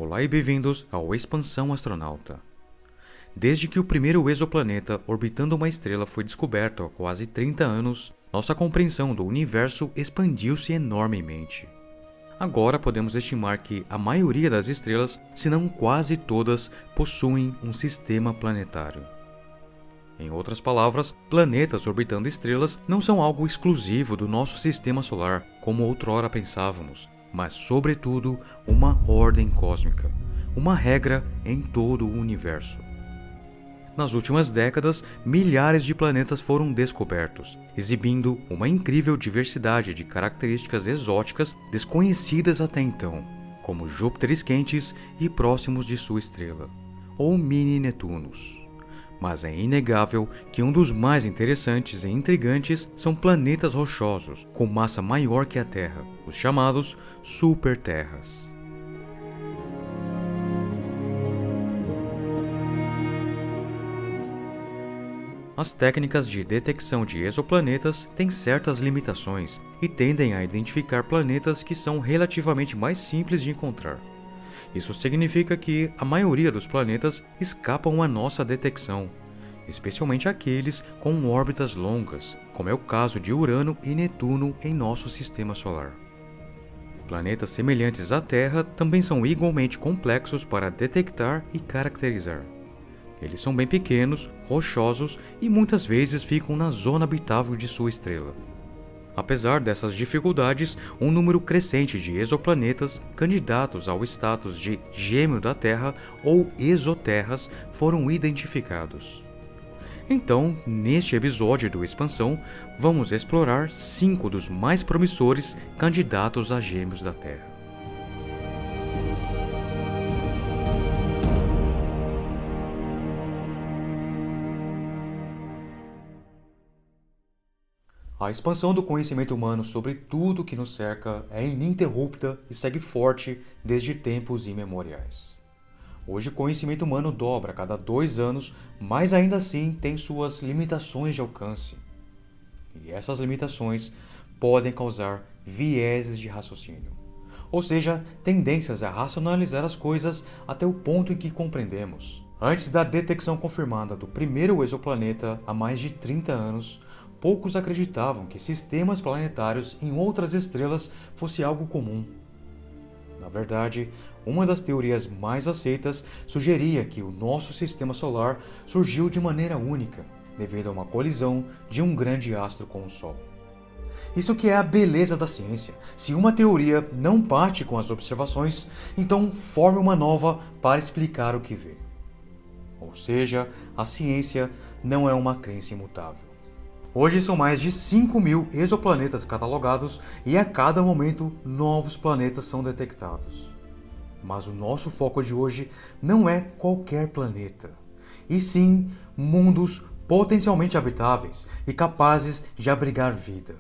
Olá e bem-vindos ao Expansão Astronauta. Desde que o primeiro exoplaneta orbitando uma estrela foi descoberto há quase 30 anos, nossa compreensão do universo expandiu-se enormemente. Agora podemos estimar que a maioria das estrelas, se não quase todas, possuem um sistema planetário. Em outras palavras, planetas orbitando estrelas não são algo exclusivo do nosso sistema solar, como outrora pensávamos, mas, sobretudo, uma ordem cósmica, uma regra em todo o universo. Nas últimas décadas, milhares de planetas foram descobertos, exibindo uma incrível diversidade de características exóticas desconhecidas até então, como Júpiteres quentes e próximos de sua estrela, ou mini-Netunos. Mas é inegável que um dos mais interessantes e intrigantes são planetas rochosos com massa maior que a Terra, os chamados superterras. As técnicas de detecção de exoplanetas têm certas limitações e tendem a identificar planetas que são relativamente mais simples de encontrar. Isso significa que a maioria dos planetas escapam à nossa detecção, especialmente aqueles com órbitas longas, como é o caso de Urano e Netuno em nosso sistema solar. Planetas semelhantes à Terra também são igualmente complexos para detectar e caracterizar. Eles são bem pequenos, rochosos e muitas vezes ficam na zona habitável de sua estrela. Apesar dessas dificuldades, um número crescente de exoplanetas candidatos ao status de gêmeo da Terra ou exoterras foram identificados. Então, neste episódio do Expansão, vamos explorar 5 dos mais promissores candidatos a gêmeos da Terra. A expansão do conhecimento humano sobre tudo que nos cerca é ininterrupta e segue forte desde tempos imemoriais. Hoje o conhecimento humano dobra a cada 2 anos, mas ainda assim tem suas limitações de alcance. E essas limitações podem causar vieses de raciocínio, ou seja, tendências a racionalizar as coisas até o ponto em que compreendemos. Antes da detecção confirmada do primeiro exoplaneta há mais de 30 anos, poucos acreditavam que sistemas planetários em outras estrelas fosse algo comum. Na verdade, uma das teorias mais aceitas sugeria que o nosso sistema solar surgiu de maneira única, devido a uma colisão de um grande astro com o Sol. Isso que é a beleza da ciência. Se uma teoria não bate com as observações, então forme uma nova para explicar o que vê. Ou seja, a ciência não é uma crença imutável. Hoje são mais de 5.000 exoplanetas catalogados e a cada momento novos planetas são detectados. Mas o nosso foco de hoje não é qualquer planeta, e sim mundos potencialmente habitáveis e capazes de abrigar vida,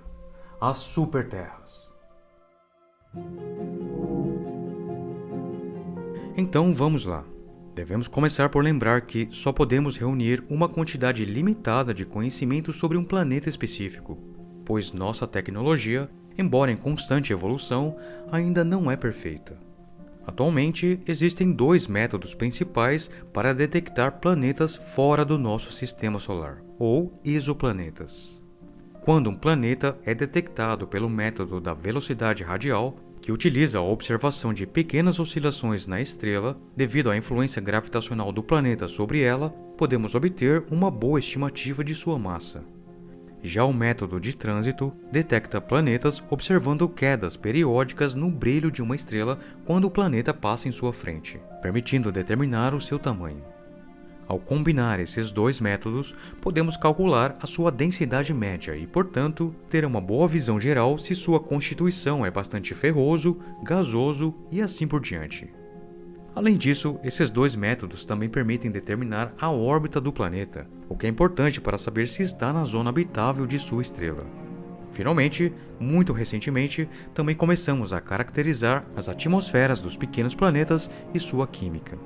as superterras. Então vamos lá. Devemos começar por lembrar que só podemos reunir uma quantidade limitada de conhecimento sobre um planeta específico, pois nossa tecnologia, embora em constante evolução, ainda não é perfeita. Atualmente, existem 2 métodos principais para detectar planetas fora do nosso sistema solar, ou exoplanetas. Quando um planeta é detectado pelo método da velocidade radial, que utiliza a observação de pequenas oscilações na estrela devido à influência gravitacional do planeta sobre ela, podemos obter uma boa estimativa de sua massa. Já o método de trânsito detecta planetas observando quedas periódicas no brilho de uma estrela quando o planeta passa em sua frente, permitindo determinar o seu tamanho. Ao combinar esses 2 métodos, podemos calcular a sua densidade média e, portanto, ter uma boa visão geral se sua constituição é bastante ferroso, gasoso e assim por diante. Além disso, esses 2 métodos também permitem determinar a órbita do planeta, o que é importante para saber se está na zona habitável de sua estrela. Finalmente, muito recentemente, também começamos a caracterizar as atmosferas dos pequenos planetas e sua química.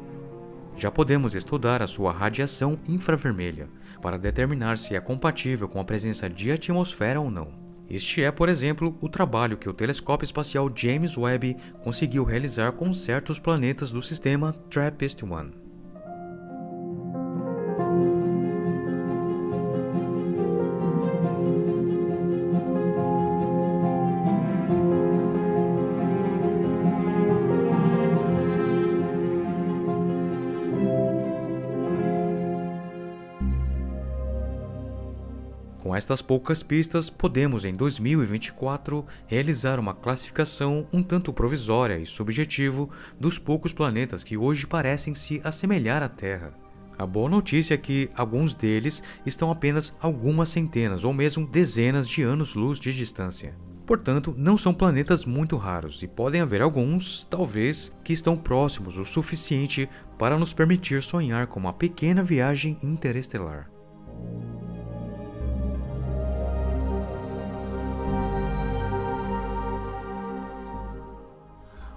Já podemos estudar a sua radiação infravermelha para determinar se é compatível com a presença de atmosfera ou não. Este é, por exemplo, o trabalho que o telescópio espacial James Webb conseguiu realizar com certos planetas do sistema TRAPPIST-1. Com estas poucas pistas, podemos em 2024 realizar uma classificação um tanto provisória e subjetiva dos poucos planetas que hoje parecem se assemelhar à Terra. A boa notícia é que alguns deles estão apenas algumas centenas ou mesmo dezenas de anos-luz de distância. Portanto, não são planetas muito raros e podem haver alguns, talvez, que estão próximos o suficiente para nos permitir sonhar com uma pequena viagem interestelar.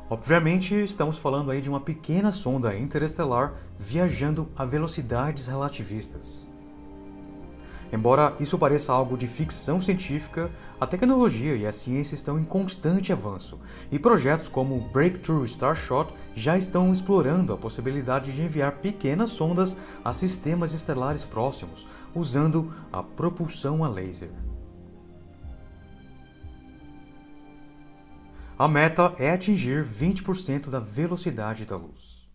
Obviamente, estamos falando aí de uma pequena sonda interestelar viajando a velocidades relativistas. Embora isso pareça algo de ficção científica, a tecnologia e a ciência estão em constante avanço, e projetos como o Breakthrough Starshot já estão explorando a possibilidade de enviar pequenas sondas a sistemas estelares próximos, usando a propulsão a laser. A meta é atingir 20% da velocidade da luz.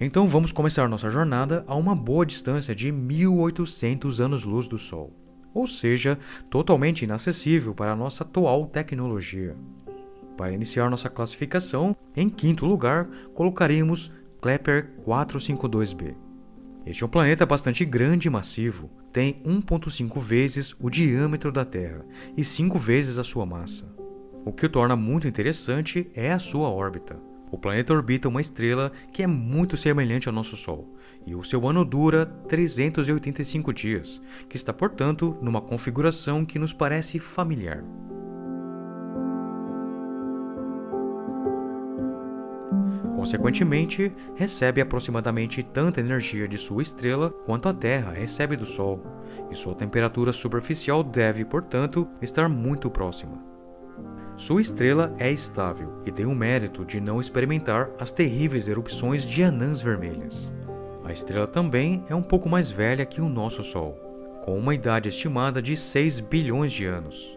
Então vamos começar nossa jornada a uma boa distância de 1800 anos-luz do Sol, ou seja, totalmente inacessível para a nossa atual tecnologia. Para iniciar nossa classificação, em quinto lugar, colocaremos Kepler 452b. Este é um planeta bastante grande e massivo, tem 1,5 vezes o diâmetro da Terra e 5 vezes a sua massa. O que o torna muito interessante é a sua órbita. O planeta orbita uma estrela que é muito semelhante ao nosso Sol, e o seu ano dura 385 dias, que está, portanto, numa configuração que nos parece familiar. Consequentemente, recebe aproximadamente tanta energia de sua estrela quanto a Terra recebe do Sol, e sua temperatura superficial deve, portanto, estar muito próxima. Sua estrela é estável e tem o mérito de não experimentar as terríveis erupções de anãs vermelhas. A estrela também é um pouco mais velha que o nosso Sol, com uma idade estimada de 6 bilhões de anos.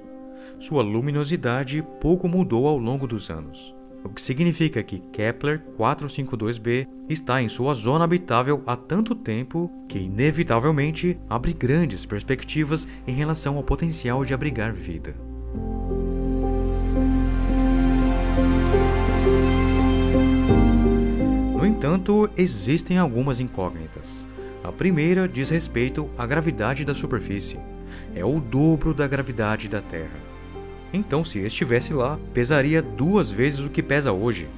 Sua luminosidade pouco mudou ao longo dos anos, o que significa que Kepler 452b está em sua zona habitável há tanto tempo que, inevitavelmente, abre grandes perspectivas em relação ao potencial de abrigar vida. No entanto, existem algumas incógnitas. A primeira diz respeito à gravidade da superfície. É o dobro da gravidade da Terra. Então, se estivesse lá, pesaria 2 vezes o que pesa hoje.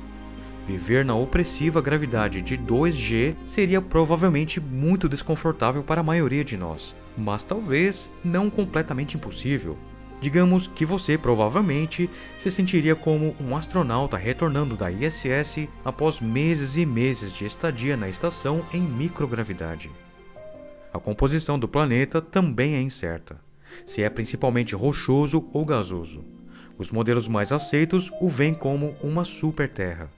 Viver na opressiva gravidade de 2G seria provavelmente muito desconfortável para a maioria de nós, mas talvez não completamente impossível. Digamos que você provavelmente se sentiria como um astronauta retornando da ISS após meses e meses de estadia na estação em microgravidade. A composição do planeta também é incerta, se é principalmente rochoso ou gasoso. Os modelos mais aceitos o veem como uma superterra,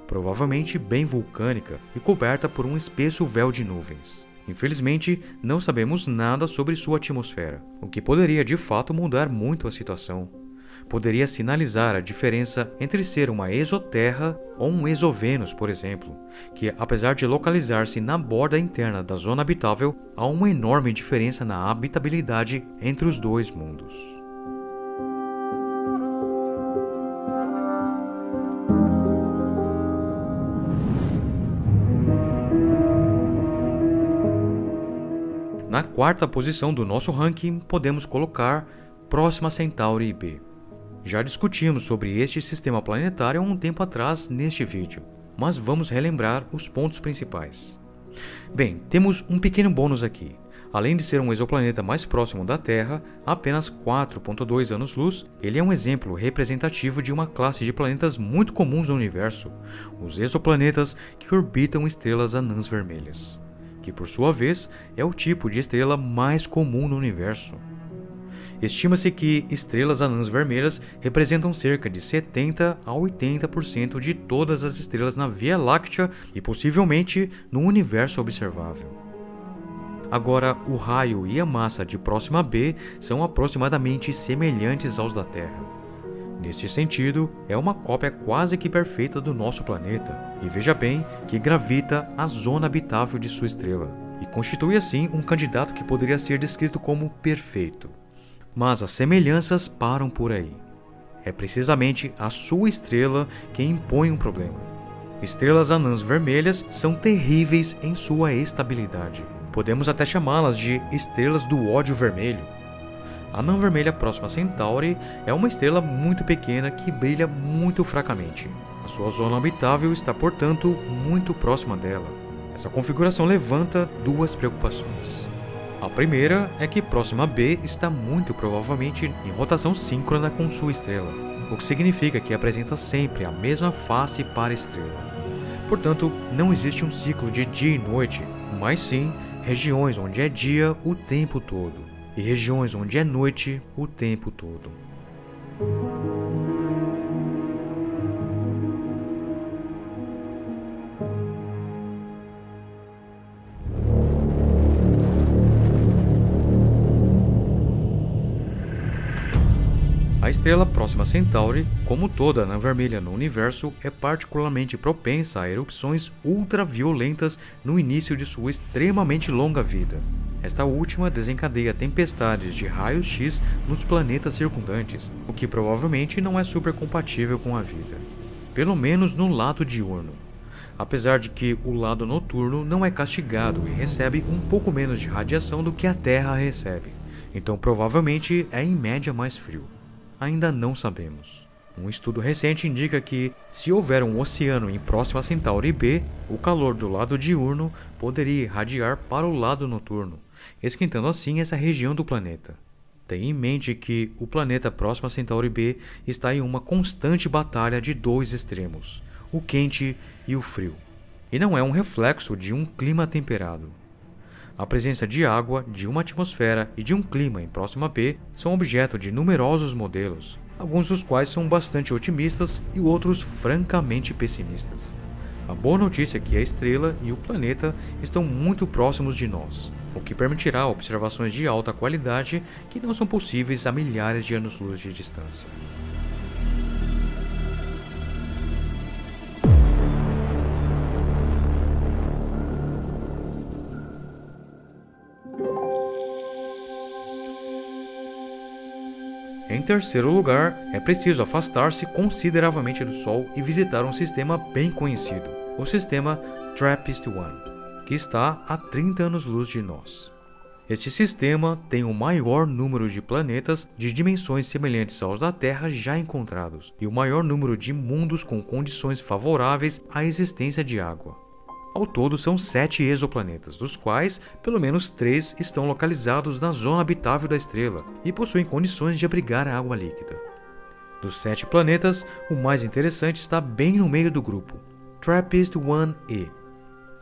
provavelmente bem vulcânica e coberta por um espesso véu de nuvens. Infelizmente, não sabemos nada sobre sua atmosfera, o que poderia de fato mudar muito a situação. Poderia sinalizar a diferença entre ser uma exoterra ou um exovênus, por exemplo, que apesar de localizar-se na borda interna da zona habitável, há uma enorme diferença na habitabilidade entre os dois mundos. Na quarta posição do nosso ranking, podemos colocar Próxima Centauri b. Já discutimos sobre este sistema planetário há um tempo atrás neste vídeo, mas vamos relembrar os pontos principais. Bem, temos um pequeno bônus aqui. Além de ser um exoplaneta mais próximo da Terra, apenas 4,2 anos-luz, ele é um exemplo representativo de uma classe de planetas muito comuns no universo, os exoplanetas que orbitam estrelas anãs vermelhas, que por sua vez é o tipo de estrela mais comum no universo. Estima-se que estrelas anãs vermelhas representam cerca de 70 a 80% de todas as estrelas na Via Láctea e possivelmente no universo observável. Agora, o raio e a massa de Próxima B são aproximadamente semelhantes aos da Terra. Neste sentido, é uma cópia quase que perfeita do nosso planeta, e veja bem que gravita a zona habitável de sua estrela, e constitui assim um candidato que poderia ser descrito como perfeito. Mas as semelhanças param por aí. É precisamente a sua estrela que impõe um problema. Estrelas anãs vermelhas são terríveis em sua estabilidade. Podemos até chamá-las de estrelas do ódio vermelho. A anã vermelha Próxima Centauri é uma estrela muito pequena que brilha muito fracamente. A sua zona habitável está, portanto, muito próxima dela. Essa configuração levanta duas preocupações. A primeira é que Próxima B está muito provavelmente em rotação síncrona com sua estrela, o que significa que apresenta sempre a mesma face para a estrela. Portanto, não existe um ciclo de dia e noite, mas sim regiões onde é dia o tempo todo e regiões onde é noite o tempo todo. A estrela Próxima Centauri, como toda anã vermelha no universo, é particularmente propensa a erupções ultraviolentas no início de sua extremamente longa vida. Esta última desencadeia tempestades de raios-x nos planetas circundantes, o que provavelmente não é super compatível com a vida. Pelo menos no lado diurno. Apesar de que o lado noturno não é castigado e recebe um pouco menos de radiação do que a Terra recebe. Então provavelmente é em média mais frio. Ainda não sabemos. Um estudo recente indica que, se houver um oceano em Próxima Centauri B, o calor do lado diurno poderia irradiar para o lado noturno, esquentando assim essa região do planeta. Tenha em mente que o planeta Próxima Centauri B está em uma constante batalha de dois extremos, o quente e o frio, e não é um reflexo de um clima temperado. A presença de água, de uma atmosfera e de um clima em Próxima B são objeto de numerosos modelos, alguns dos quais são bastante otimistas e outros francamente pessimistas. A boa notícia é que a estrela e o planeta estão muito próximos de nós, o que permitirá observações de alta qualidade que não são possíveis a milhares de anos-luz de distância. Em terceiro lugar, é preciso afastar-se consideravelmente do Sol e visitar um sistema bem conhecido, o sistema TRAPPIST-1, que está a 30 anos-luz de nós. Este sistema tem o maior número de planetas de dimensões semelhantes aos da Terra já encontrados e o maior número de mundos com condições favoráveis à existência de água. Ao todo, são 7 exoplanetas, dos quais pelo menos 3 estão localizados na zona habitável da estrela e possuem condições de abrigar a água líquida. Dos 7 planetas, o mais interessante está bem no meio do grupo, TRAPPIST-1e.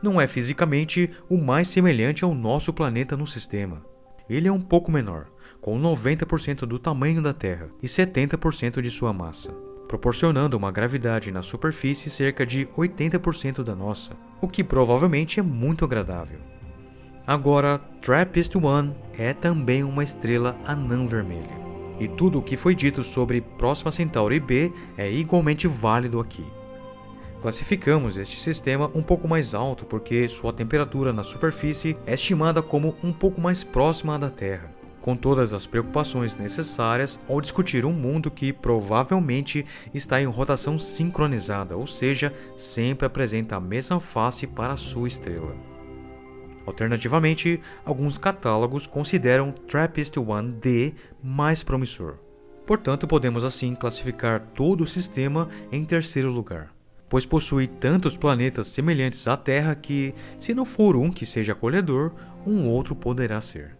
Não é fisicamente o mais semelhante ao nosso planeta no sistema. Ele é um pouco menor, com 90% do tamanho da Terra e 70% de sua massa, proporcionando uma gravidade na superfície cerca de 80% da nossa, o que provavelmente é muito agradável. Agora, TRAPPIST-1 é também uma estrela anã vermelha, e tudo o que foi dito sobre Próxima Centauri B é igualmente válido aqui. Classificamos este sistema um pouco mais alto porque sua temperatura na superfície é estimada como um pouco mais próxima à da Terra, com todas as preocupações necessárias ao discutir um mundo que provavelmente está em rotação sincronizada, ou seja, sempre apresenta a mesma face para a sua estrela. Alternativamente, alguns catálogos consideram TRAPPIST-1d mais promissor. Portanto, podemos assim classificar todo o sistema em terceiro lugar, pois possui tantos planetas semelhantes à Terra que, se não for um que seja acolhedor, um outro poderá ser.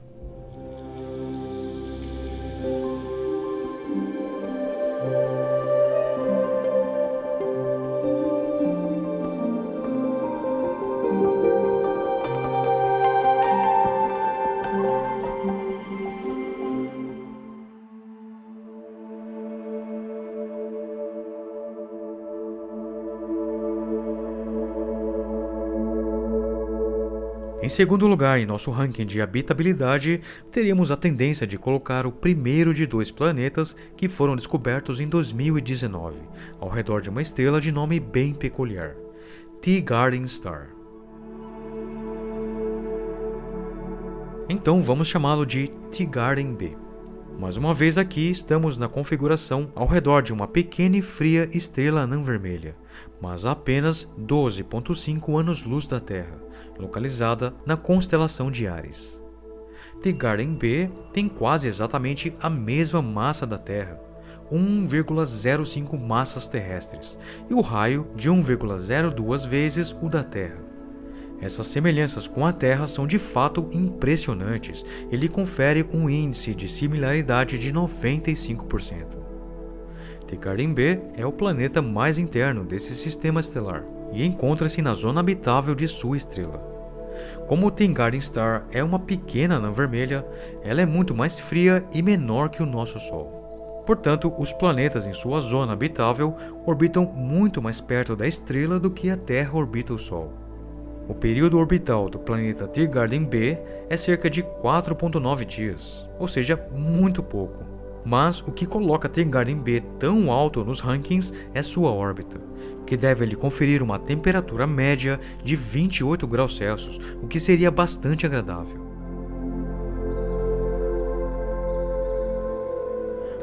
Em segundo lugar, em nosso ranking de habitabilidade, teríamos a tendência de colocar o primeiro de 2 planetas que foram descobertos em 2019, ao redor de uma estrela de nome bem peculiar, Teegarden Star. Então vamos chamá-lo de Teegarden B. Mais uma vez aqui estamos na configuração ao redor de uma pequena e fria estrela anã vermelha, mas a apenas 12,5 anos-luz da Terra, localizada na constelação de Áries. Teegarden B tem quase exatamente a mesma massa da Terra, 1,05 massas terrestres, e o raio de 1,02 vezes o da Terra. Essas semelhanças com a Terra são de fato impressionantes e lhe confere um índice de similaridade de 95%. Teegarden B é o planeta mais interno desse sistema estelar e encontra-se na zona habitável de sua estrela. Como Teegarden Star é uma pequena anã vermelha, ela é muito mais fria e menor que o nosso Sol. Portanto, os planetas em sua zona habitável orbitam muito mais perto da estrela do que a Terra orbita o Sol. O período orbital do planeta Teegarden B é cerca de 4,9 dias, ou seja, muito pouco. Mas o que coloca Teegarden B tão alto nos rankings é sua órbita, que deve lhe conferir uma temperatura média de 28 graus Celsius, o que seria bastante agradável.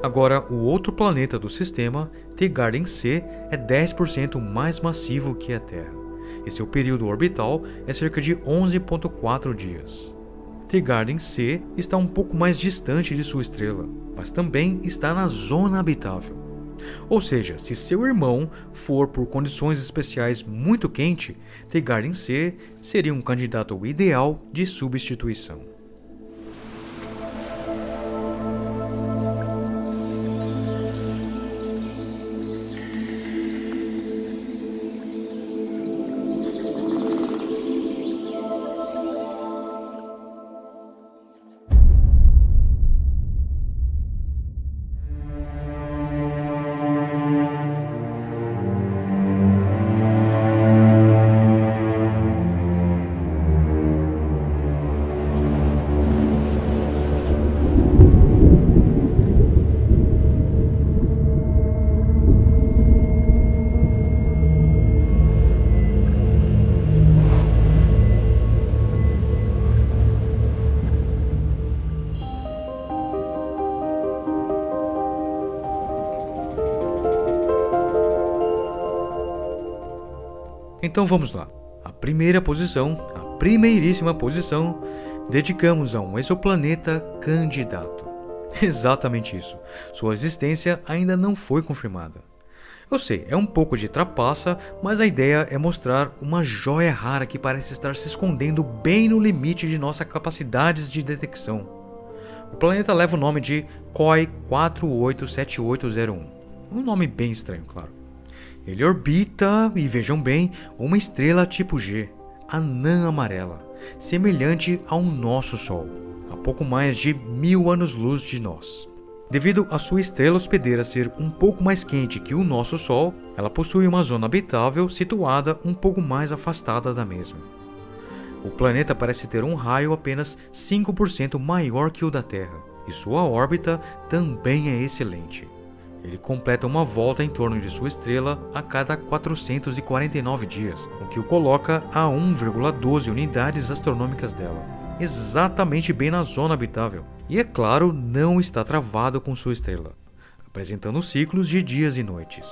Agora, o outro planeta do sistema, Teegarden C, é 10% mais massivo que a Terra, e seu período orbital é cerca de 11,4 dias. Teegarden C está um pouco mais distante de sua estrela, mas também está na zona habitável. Ou seja, se seu irmão for por condições especiais muito quente, Teegarden C seria um candidato ideal de substituição. Então vamos lá. A primeiríssima posição, dedicamos a um exoplaneta candidato. Exatamente isso. Sua existência ainda não foi confirmada. Eu sei, é um pouco de trapaça, mas a ideia é mostrar uma joia rara que parece estar se escondendo bem no limite de nossas capacidades de detecção. O planeta leva o nome de KOI 487801. Um nome bem estranho, claro. Ele orbita, e vejam bem, uma estrela tipo G, anã amarela, semelhante ao nosso Sol, a pouco mais de 1000 anos-luz de nós. Devido a sua estrela hospedeira ser um pouco mais quente que o nosso Sol, ela possui uma zona habitável situada um pouco mais afastada da mesma. O planeta parece ter um raio apenas 5% maior que o da Terra, e sua órbita também é excelente. Ele completa uma volta em torno de sua estrela a cada 449 dias, o que o coloca a 1,12 unidades astronômicas dela, exatamente bem na zona habitável. E é claro, não está travado com sua estrela, apresentando ciclos de dias e noites.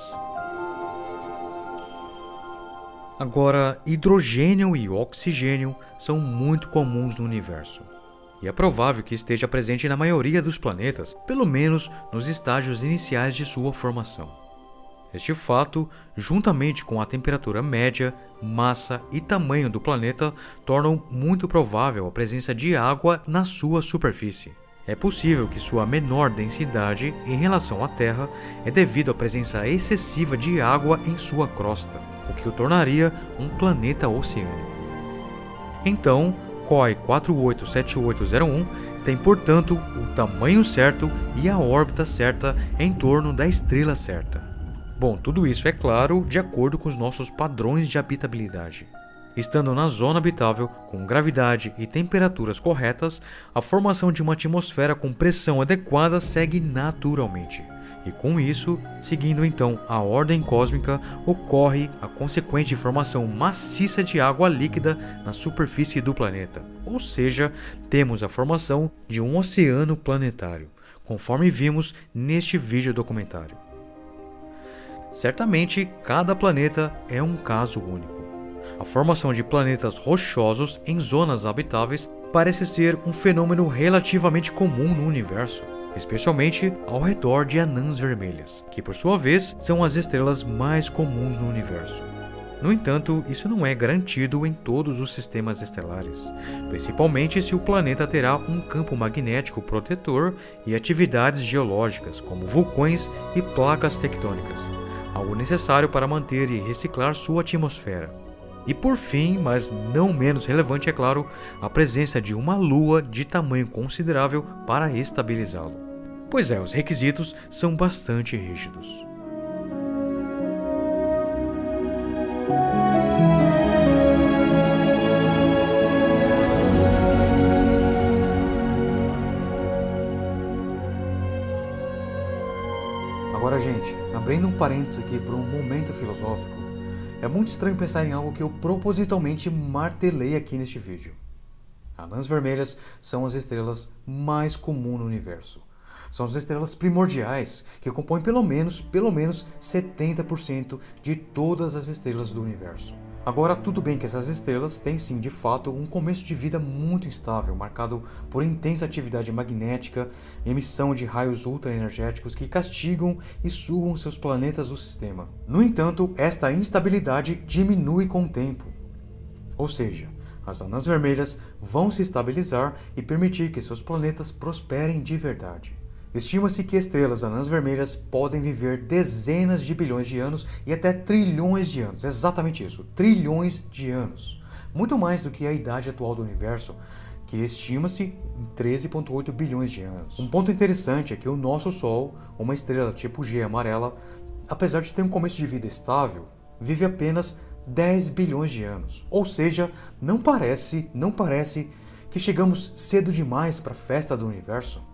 Agora, hidrogênio e oxigênio são muito comuns no universo. E é provável que esteja presente na maioria dos planetas, pelo menos nos estágios iniciais de sua formação. Este fato, juntamente com a temperatura média, massa e tamanho do planeta, tornam muito provável a presença de água na sua superfície. É possível que sua menor densidade em relação à Terra é devido à presença excessiva de água em sua crosta, o que o tornaria um planeta oceânico. Então, KOI 487801 tem, portanto, o tamanho certo e a órbita certa em torno da estrela certa. Bom, tudo isso é claro de acordo com os nossos padrões de habitabilidade. Estando na zona habitável, com gravidade e temperaturas corretas, a formação de uma atmosfera com pressão adequada segue naturalmente. E com isso, seguindo então a ordem cósmica, ocorre a consequente formação maciça de água líquida na superfície do planeta. Ou seja, temos a formação de um oceano planetário, conforme vimos neste vídeo documentário. Certamente, cada planeta é um caso único. A formação de planetas rochosos em zonas habitáveis parece ser um fenômeno relativamente comum no universo, especialmente ao redor de anãs vermelhas, que por sua vez são as estrelas mais comuns no universo. No entanto, isso não é garantido em todos os sistemas estelares, principalmente se o planeta terá um campo magnético protetor e atividades geológicas, como vulcões e placas tectônicas, algo necessário para manter e reciclar sua atmosfera. E por fim, mas não menos relevante, é claro, a presença de uma lua de tamanho considerável para estabilizá-lo. Pois é, os requisitos são bastante rígidos. Agora, gente, abrindo um parênteses aqui para um momento filosófico, é muito estranho pensar em algo que eu propositalmente martelei aqui neste vídeo. Anãs vermelhas são as estrelas mais comuns no universo. São as estrelas primordiais que compõem pelo menos 70% de todas as estrelas do universo. Agora, tudo bem que essas estrelas têm sim, de fato, um começo de vida muito instável, marcado por intensa atividade magnética, emissão de raios ultraenergéticos que castigam e sugam seus planetas do sistema. No entanto, esta instabilidade diminui com o tempo. Ou seja, as anãs vermelhas vão se estabilizar e permitir que seus planetas prosperem de verdade. Estima-se que estrelas anãs vermelhas podem viver dezenas de bilhões de anos e até trilhões de anos. Exatamente isso, trilhões de anos. Muito mais do que a idade atual do universo, que estima-se em 13,8 bilhões de anos. Um ponto interessante é que o nosso Sol, uma estrela tipo G amarela, apesar de ter um começo de vida estável, vive apenas 10 bilhões de anos. Ou seja, não parece que chegamos cedo demais para a festa do universo.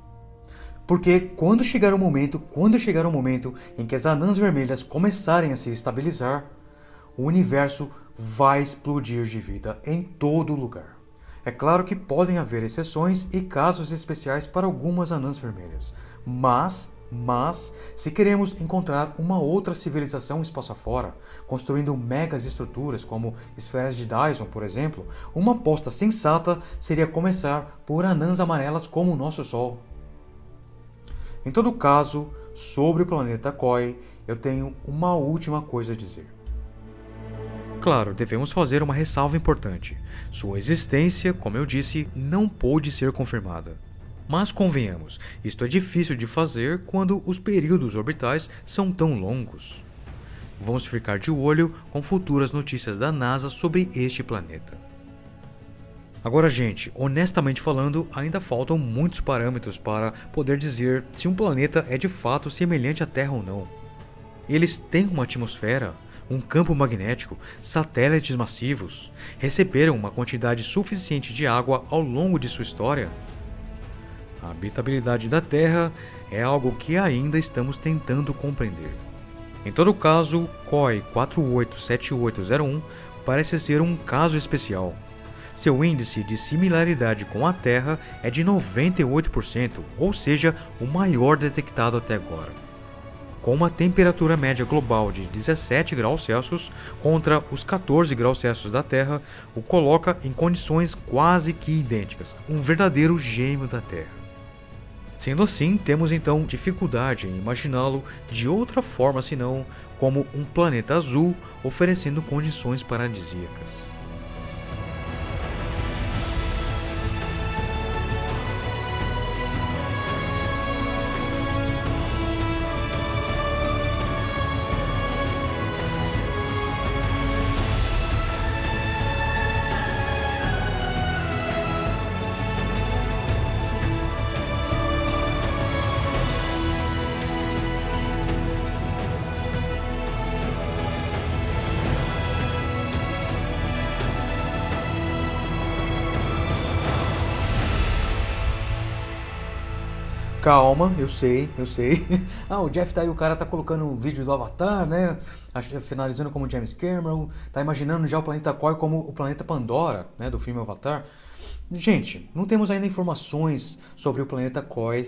Porque quando chegar o momento em que as anãs vermelhas começarem a se estabilizar, o universo vai explodir de vida em todo lugar. É claro que podem haver exceções e casos especiais para algumas anãs vermelhas, mas se queremos encontrar uma outra civilização espaço afora, construindo megas estruturas como esferas de Dyson, por exemplo, uma aposta sensata seria começar por anãs amarelas como o nosso Sol. Em todo caso, sobre o planeta Koi, eu tenho uma última coisa a dizer. Claro, devemos fazer uma ressalva importante. Sua existência, como eu disse, não pôde ser confirmada. Mas convenhamos, isto é difícil de fazer quando os períodos orbitais são tão longos. Vamos ficar de olho com futuras notícias da NASA sobre este planeta. Agora, gente, honestamente falando, ainda faltam muitos parâmetros para poder dizer se um planeta é de fato semelhante à Terra ou não. Eles têm uma atmosfera, um campo magnético, satélites massivos, receberam uma quantidade suficiente de água ao longo de sua história. A habitabilidade da Terra é algo que ainda estamos tentando compreender. Em todo caso, KOI 487801 parece ser um caso especial. Seu índice de similaridade com a Terra é de 98%, ou seja, o maior detectado até agora. Com uma temperatura média global de 17 graus Celsius contra os 14 graus Celsius da Terra, o coloca em condições quase que idênticas, um verdadeiro gêmeo da Terra. Sendo assim, temos então dificuldade em imaginá-lo de outra forma senão como um planeta azul oferecendo condições paradisíacas. Calma, eu sei. Ah, o Jeff tá aí, o cara tá colocando o vídeo do Avatar, né? Finalizando como James Cameron, tá imaginando já o planeta Koi como o planeta Pandora, né, do filme Avatar. Gente, não temos ainda informações sobre o planeta Koi,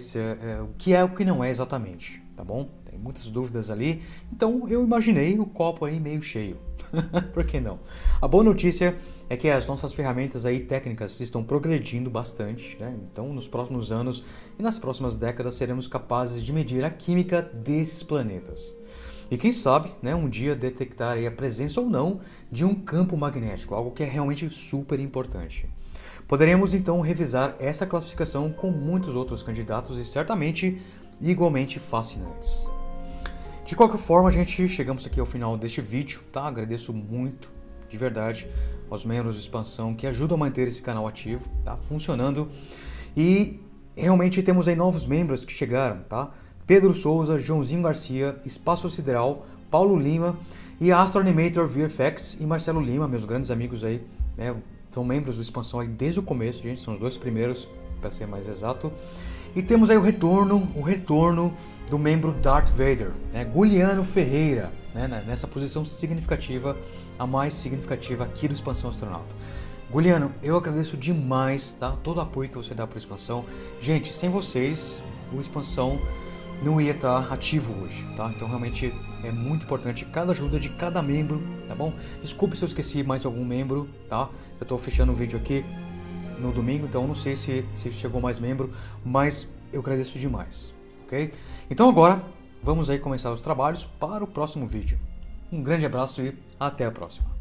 o que é o que não é exatamente, tá bom? Tem muitas dúvidas ali, então eu imaginei o copo aí meio cheio. Por que não? A boa notícia é que as nossas ferramentas aí técnicas estão progredindo bastante, né? Então nos próximos anos e nas próximas décadas seremos capazes de medir a química desses planetas. E quem sabe, né, um dia detectar aí a presença ou não de um campo magnético, algo que é realmente super importante. Poderemos então revisar essa classificação com muitos outros candidatos e certamente igualmente fascinantes. De qualquer forma, gente, chegamos aqui ao final deste vídeo, tá? Agradeço muito, de verdade, aos membros de expansão que ajudam a manter esse canal ativo, tá? Funcionando. E realmente temos aí novos membros que chegaram, tá? Pedro Souza, Joãozinho Garcia, Espaço Sideral, Paulo Lima e Astro Animator VFX e Marcelo Lima, meus grandes amigos aí, né? São membros do expansão aí desde o começo, gente, são os dois primeiros, para ser mais exato. E temos aí o retorno do membro Darth Vader, né? Guliano Ferreira, né? Nessa posição significativa, a mais significativa aqui do Expansão Astronauta. Guliano, eu agradeço demais, tá? Todo o apoio que você dá para o Expansão. Gente, sem vocês, o Expansão não ia estar ativo hoje, tá? Então realmente é muito importante cada ajuda de cada membro, tá bom? Desculpe se eu esqueci mais algum membro, tá? Eu tô fechando o vídeo aqui no domingo, então não sei se chegou mais membro, mas eu agradeço demais, ok? Então agora vamos aí começar os trabalhos para o próximo vídeo. Um grande abraço e até a próxima.